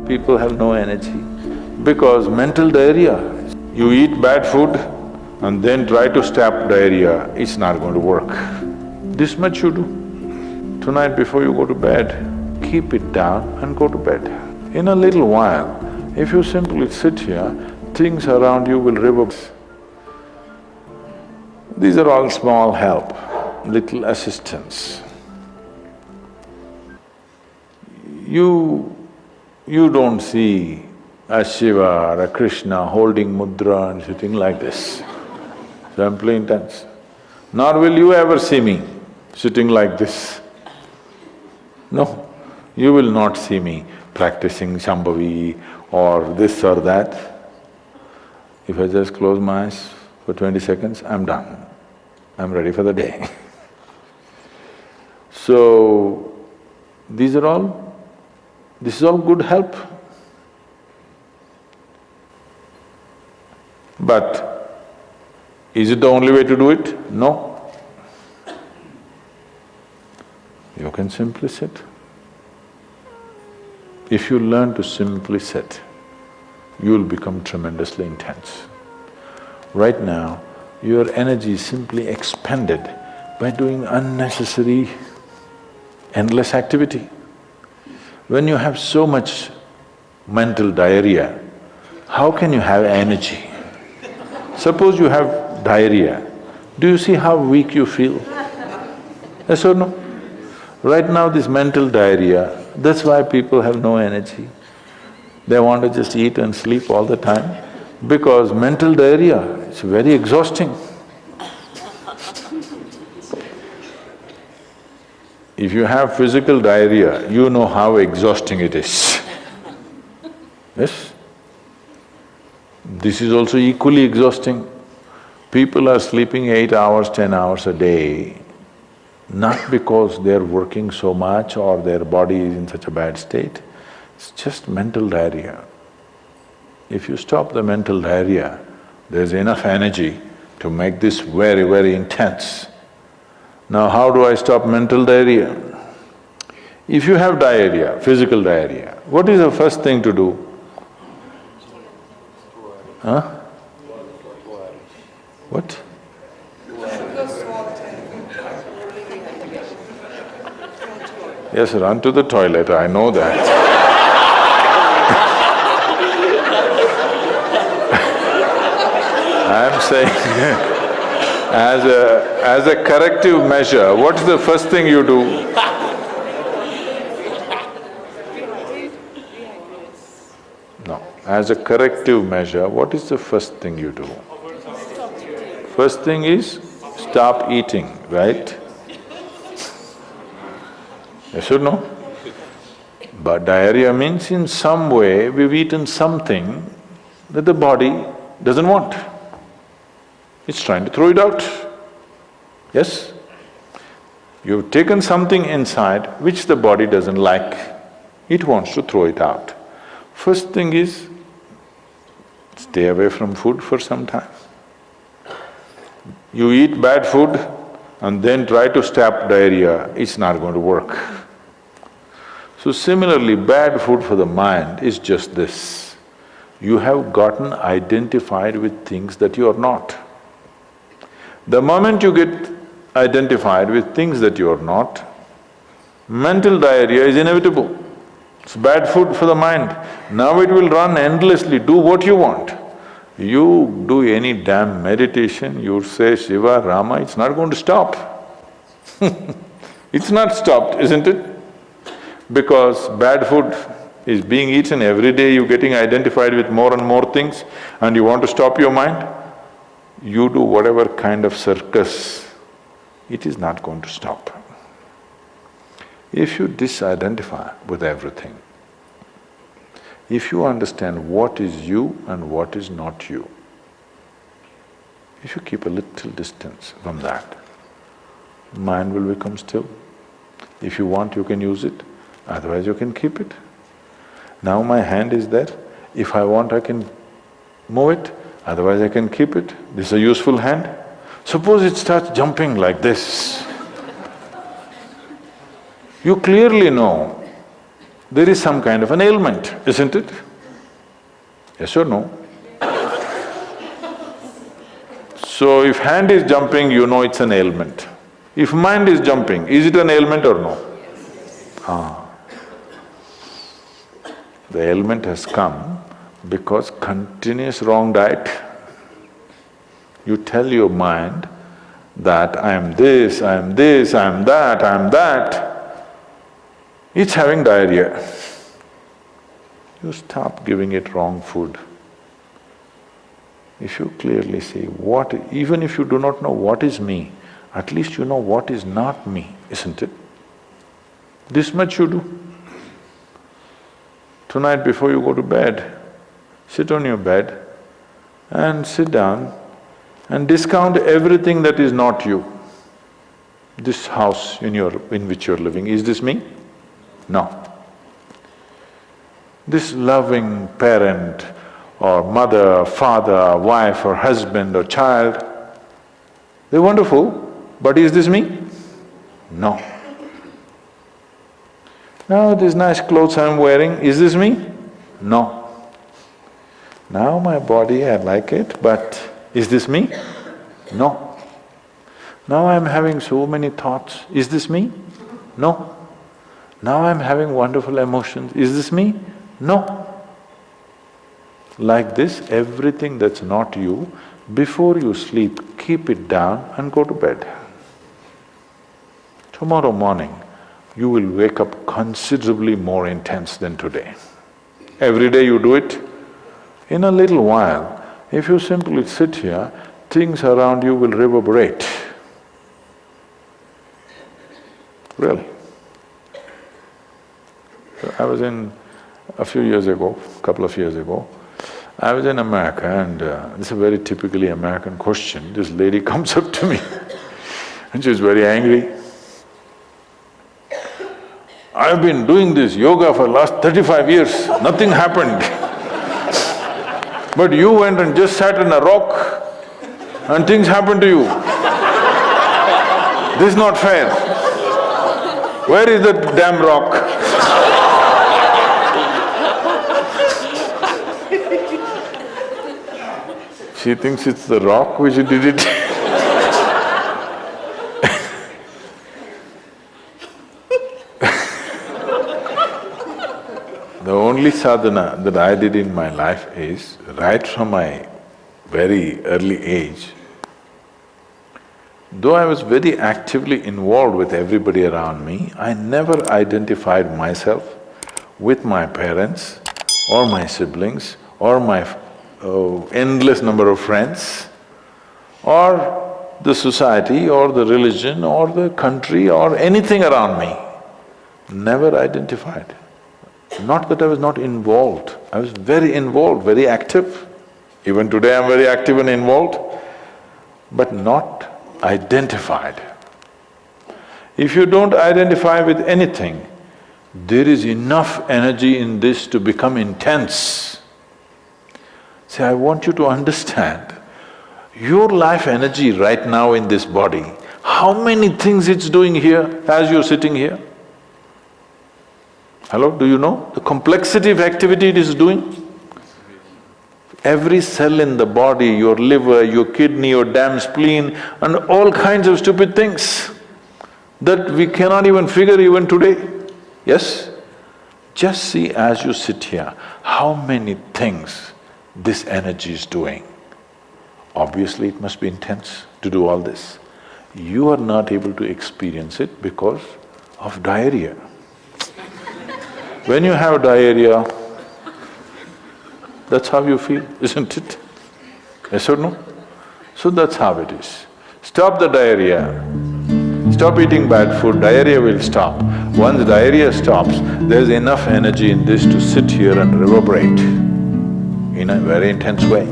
People have no energy because mental diarrhea. You eat bad food and then try to stop diarrhea, it's not going to work. This much you do. Tonight before you go to bed, keep it down and go to bed. In a little while, if you simply sit here, things around you will revolve. These are all small help, little assistance. You don't see a Shiva or a Krishna holding mudra and sitting like this, simply intense. Nor will you ever see me sitting like this. No, you will not see me practicing Shambhavi or this or that. If I just close my eyes for 20 seconds, I'm done. I'm ready for the day. So, this is all good help. But is it the only way to do it? No. You can simply sit. If you learn to simply sit, you will become tremendously intense. Right now, your energy is simply expended by doing unnecessary, endless activity. When you have so much mental diarrhea, how can you have energy? Suppose you have diarrhea, do you see how weak you feel? Yes or no? Right now this mental diarrhea, that's why people have no energy. They want to just eat and sleep all the time because mental diarrhea is very exhausting. If you have physical diarrhea, you know how exhausting it is. Yes? This is also equally exhausting. People are sleeping 8 hours, 10 hours a day, not because they're working so much or their body is in such a bad state, it's just mental diarrhea. If you stop the mental diarrhea, there's enough energy to make this very, very intense. Now how do I stop mental diarrhea? If you have diarrhea, physical diarrhea, what is the first thing to do? Huh? What? Yes, run to the toilet, I know that. I'm saying as a corrective measure, what's the first thing you do? No, as a corrective measure, what is the first thing you do? First thing is stop eating, right? Yes or no? But diarrhea means in some way we've eaten something that the body doesn't want. It's trying to throw it out. Yes? You've taken something inside which the body doesn't like. It wants to throw it out. First thing is, stay away from food for some time. You eat bad food and then try to stop diarrhea, it's not going to work. So similarly, bad food for the mind is just this. You have gotten identified with things that you are not. The moment you get identified with things that you are not, mental diarrhea is inevitable. It's bad food for the mind. Now it will run endlessly, do what you want. You do any damn meditation, you say Shiva, Rama, it's not going to stop. It's not stopped, isn't it? Because bad food is being eaten every day, you're getting identified with more and more things and you want to stop your mind, you do whatever kind of circus, it is not going to stop. If you disidentify with everything, if you understand what is you and what is not you, if you keep a little distance from that, mind will become still. If you want, you can use it, otherwise you can keep it. Now my hand is there, if I want I can move it, otherwise I can keep it. This is a useful hand. Suppose it starts jumping like this. You clearly know there is some kind of an ailment, isn't it? Yes or no? So if hand is jumping, you know it's an ailment. If mind is jumping, is it an ailment or no? The ailment has come because continuous wrong diet. You tell your mind that I am this, I am this, I am that, I am that. It's having diarrhea. You stop giving it wrong food. If you clearly see even if you do not know what is me, at least you know what is not me, isn't it? This much you do. Tonight before you go to bed, sit on your bed and sit down and discount everything that is not you. This house in which you're living, is this me? No. This loving parent or mother, father, wife or husband or child, they're wonderful, but is this me? No. Now these nice clothes I'm wearing, is this me? No. Now my body, I like it, but is this me? No. Now I'm having so many thoughts, is this me? No. Now I'm having wonderful emotions, is this me? No. Like this, everything that's not you, before you sleep, keep it down and go to bed. Tomorrow morning, you will wake up considerably more intense than today. Every day you do it. In a little while, if you simply sit here, things around you will reverberate. Really. So I was a couple of years ago, I was in America and this is a very typically American question. This lady comes up to me and she's very angry. I've been doing this yoga for last 35 years, nothing happened. But you went and just sat on a rock and things happened to you. This is not fair. Where is that damn rock? She thinks it's the rock which did it. The only sadhana that I did in my life is, right from my very early age, though I was very actively involved with everybody around me, I never identified myself with my parents or my siblings or my endless number of friends or the society or the religion or the country or anything around me. Never identified. Not that I was not involved, I was very involved, very active. Even today I'm very active and involved, but not identified. If you don't identify with anything, there is enough energy in this to become intense. See, I want you to understand, your life energy right now in this body, how many things it's doing here as you're sitting here? Hello, do you know the complexity of activity it is doing? Every cell in the body, your liver, your kidney, your damn spleen and all kinds of stupid things that we cannot even figure even today. Yes? Just see as you sit here, how many things this energy is doing. Obviously it must be intense to do all this. You are not able to experience it because of diarrhea. When you have diarrhea, that's how you feel, isn't it? Yes or no? So that's how it is. Stop the diarrhea. Stop eating bad food, diarrhea will stop. Once diarrhea stops, there's enough energy in this to sit here and reverberate in a very intense way.